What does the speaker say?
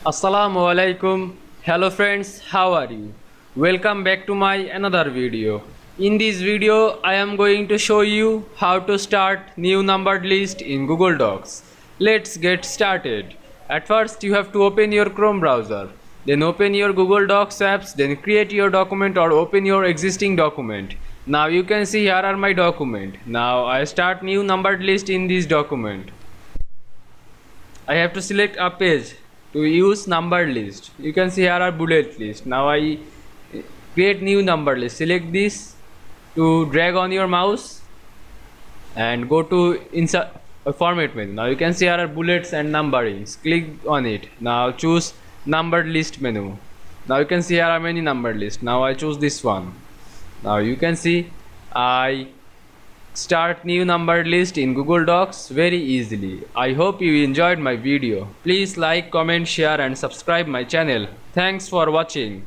Assalamu Walaikum. Hello friends, how are you? Welcome back to my another video. In this video, I am going to show you how to start new numbered list in Google Docs. Let's get started. At first, you have to open your Chrome browser. Then open your Google Docs apps, then create your document or open your existing document. Now you can see here are my document. Now I start new numbered list in this document. I have to select a page to use numbered list. You can see here are bullet list. Now I create new numbered list. Select this to drag on your mouse and go to insert format menu. Now you can see here are bullets and numberings. Click on it. Now choose numbered list menu. Now you can see here are many numbered list. Now I choose this one. Now you can see I start new numbered list in Google Docs very easily. I hope you enjoyed my video. Please like, comment, share and subscribe my channel. Thanks for watching.